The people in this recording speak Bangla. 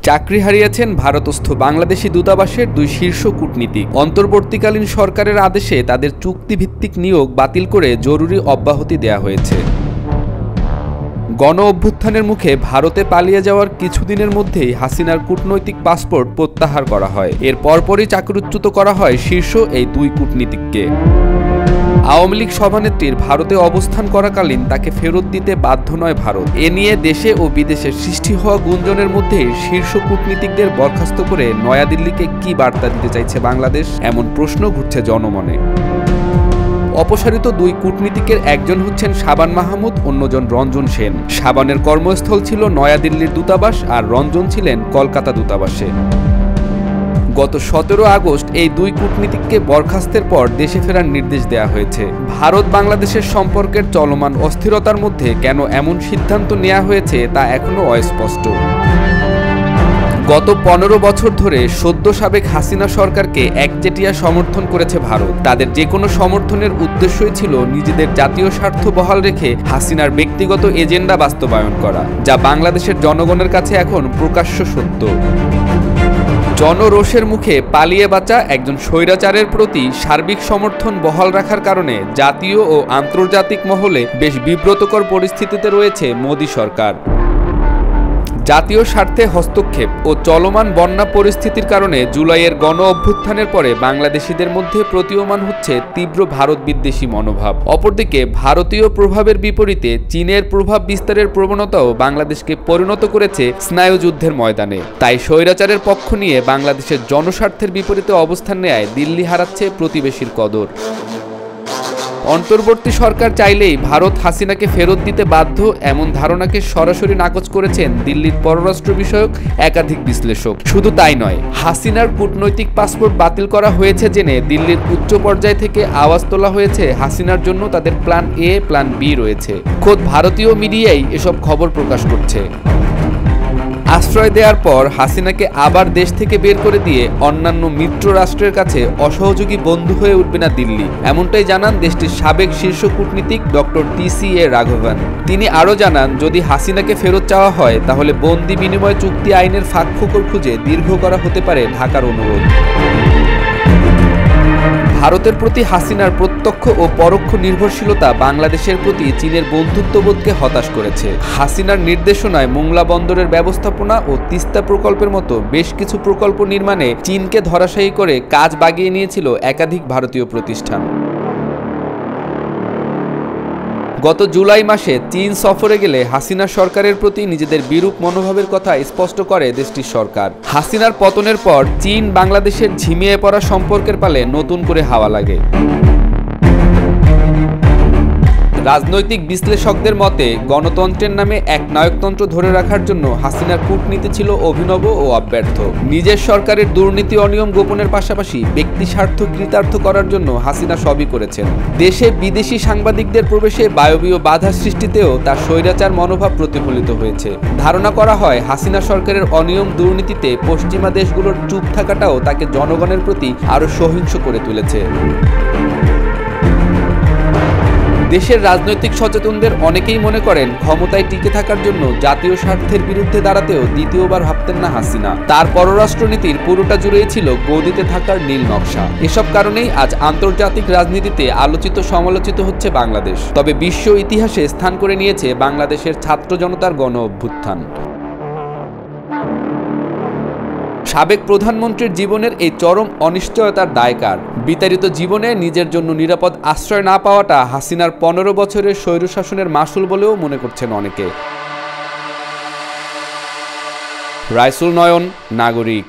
চাকরি হারিয়েছেন ভারতস্থ বাংলাদেশি দূতাবাসের দুই শীর্ষ কূটনীতিক। অন্তর্বর্তীকালীন সরকারের আদেশে তাদের চুক্তিভিত্তিক নিয়োগ বাতিল করে জরুরি অব্যাহতি দেয়া হয়েছে। গণ অভ্যুত্থানের মুখে ভারতে পালিয়ে যাওয়ার কিছুদিনের মধ্যেই হাসিনার কূটনৈতিক পাসপোর্ট প্রত্যাহার করা হয়। এর পরপরই চাকরিচ্যুত করা হয় শীর্ষ এই দুই কূটনীতিককে। আওয়ামী লীগ সভানেত্রীর ভারতে অবস্থান করাকালীন তাকে ফেরত দিতে বাধ্য নয় ভারত। এ নিয়ে দেশে ও বিদেশে সৃষ্টি হওয়া গুঞ্জনের মধ্যেই শীর্ষ কূটনীতিকদের বরখাস্ত করে নয়াদিল্লিকে কি বার্তা দিতে চাইছে বাংলাদেশ, এমন প্রশ্ন ঘুরছে জনমনে। অপসারিত দুই কূটনীতিকের একজন হচ্ছেন শাবান মাহমুদ, অন্যজন রঞ্জন সেন। শাবানের কর্মস্থল ছিল নয়াদিল্লির দূতাবাস, আর রঞ্জন ছিলেন কলকাতা দূতাবাসে। গত 17 আগস্ট এই দুই কূটনীতিককে বরখাস্তের পর দেশে ফেরার নির্দেশ দেওয়া হয়েছে। ভারত বাংলাদেশের সম্পর্কের চলমান অস্থিরতার মধ্যে কেন এমন সিদ্ধান্ত নেওয়া হয়েছে তা এখনো অস্পষ্ট। গত 15 বছর ধরে সদ্য সাবেক হাসিনা সরকারকে একচেটিয়া সমর্থন করেছে ভারত। তাদের যে কোনো সমর্থনের উদ্দেশ্যই ছিল নিজেদের জাতীয় স্বার্থ বহাল রেখে হাসিনার ব্যক্তিগত এজেন্ডা বাস্তবায়ন করা, যা বাংলাদেশের জনগণের কাছে এখন প্রকাশ্য সত্য। জনরোষের মুখে পালিয়ে বাঁচা একজন স্বৈরাচারের প্রতি সার্বিক সমর্থন বহাল রাখার কারণে জাতীয় ও আন্তর্জাতিক মহলে বেশ বিব্রতকর পরিস্থিতিতে রয়েছে মোদি সরকার। জাতীয় স্বার্থে হস্তক্ষেপ ও চলমান বন্যা পরিস্থিতির কারণে জুলাইয়ের গণ অভ্যুত্থানের পরে বাংলাদেশিদের মধ্যে প্রতীয়মান হচ্ছে তীব্র ভারত বিদ্বেষী মনোভাব। অপরদিকে ভারতীয় প্রভাবের বিপরীতে চীনের প্রভাব বিস্তারের প্রবণতাও বাংলাদেশকে পরিণত করেছে স্নায়ুযুদ্ধের ময়দানে। তাই স্বৈরাচারের পক্ষ নিয়ে বাংলাদেশের জনস্বার্থের বিপরীতে অবস্থান নেয় দিল্লি হারাচ্ছে প্রতিবেশীর কদর। অন্তর্বর্তী সরকার চাইলেই ভারত হাসিনাকে ফেরত দিতে বাধ্য, এমন ধারণাকে সরাসরি নাকচ করেছেন দিল্লির পররাষ্ট্র বিষয়ক একাধিক বিশ্লেষক। শুধু তাই নয়, হাসিনার কূটনৈতিক পাসপোর্ট বাতিল করা হয়েছে জেনে দিল্লির উচ্চ পর্যায় থেকে আওয়াজ তোলা হয়েছে হাসিনার জন্য তাদের প্ল্যান এ, প্ল্যান বি রয়েছে। খোদ ভারতীয় মিডিয়াই এসব খবর প্রকাশ করছে। আশ্রয় দেওয়ার পর হাসিনাকে আবার দেশ থেকে বের করে দিয়ে অন্যান্য মিত্র রাষ্ট্রের কাছে অসহযোগী বন্ধু হয়ে উঠবে না দিল্লি, এমনটাই জানান দেশটির সাবেক শীর্ষ কূটনীতিক ডক্টর টি.সি.এ. রাঘবন। তিনি আরও জানান, যদি হাসিনাকে ফেরত চাওয়া হয় তাহলে বন্দি বিনিময় চুক্তি আইনের ফাঁকফোকর খুঁজে দীর্ঘ করা হতে পারে ঢাকার অনুরোধ। ভারতের প্রতি হাসিনার প্রত্যক্ষ ও পরোক্ষ নির্ভরশীলতা বাংলাদেশের প্রতি চীনের বন্ধুত্ববোধকে হতাশ করেছে। হাসিনার নির্দেশনায় মোংলা বন্দরের ব্যবস্থাপনা ও তিস্তা প্রকল্পের মতো বেশ কিছু প্রকল্প নির্মাণে চীনকে ধরাশায়ী করে কাজ বাগিয়ে নিয়েছিল একাধিক ভারতীয় প্রতিষ্ঠান। গত জুলাই মাসে চীন সফরে গেলে হাসিনা সরকারের প্রতি নিজেদের বিরূপ মনোভাবের কথা স্পষ্ট করে দেশটির সরকার। হাসিনার পতনের পর চীন বাংলাদেশের ঝিমিয়ে পড়া সম্পর্কের পালে নতুন করে হাওয়া লাগে। রাজনৈতিক বিশ্লেষকদের মতে গণতন্ত্রের নামে এক নায়কতন্ত্র ধরে রাখার জন্য হাসিনার কূটনীতি ছিল অভিনব ও অব্যর্থ। নিজের সরকারের দুর্নীতি অনিয়ম গোপনের পাশাপাশি ব্যক্তি স্বার্থ কৃতার্থ করার জন্য হাসিনা সবই করেছেন। দেশে বিদেশি সাংবাদিকদের প্রবেশে বায়বীয় বাধা সৃষ্টিতেও তার স্বৈরাচার মনোভাব প্রতিফলিত হয়েছে। ধারণা করা হয় হাসিনা সরকারের অনিয়ম দুর্নীতিতে পশ্চিমা দেশগুলোর চুপ থাকাটাও তাকে জনগণের প্রতি আরও সহিংস করে তুলেছে। দেশের রাজনৈতিক সচেতনদের অনেকেই মনে করেন ক্ষমতায় টিকে থাকার জন্য জাতীয় স্বার্থের বিরুদ্ধে দাঁড়াতেও দ্বিতীয়বার ভাবতেন না হাসিনা। তার পররাষ্ট্রনীতির পুরোটা জুড়েই ছিল গদিতে থাকার নীল নকশা। এসব কারণেই আজ আন্তর্জাতিক রাজনীতিতে আলোচিত সমালোচিত হচ্ছে বাংলাদেশ। তবে বিশ্ব ইতিহাসে স্থান করে নিয়েছে বাংলাদেশের ছাত্র জনতার গণ অভ্যুত্থান। সাবেক প্রধানমন্ত্রীর জীবনের এই চরম অনিশ্চয়তার দায়কার। বিতাড়িত জীবনে নিজের জন্য নিরাপদ আশ্রয় না পাওয়াটা হাসিনার 15 বছরের স্বৈরশাসনের মাসুল বলেও মনে করছেন অনেকে। রাইসুল নয়ন, নাগরিক।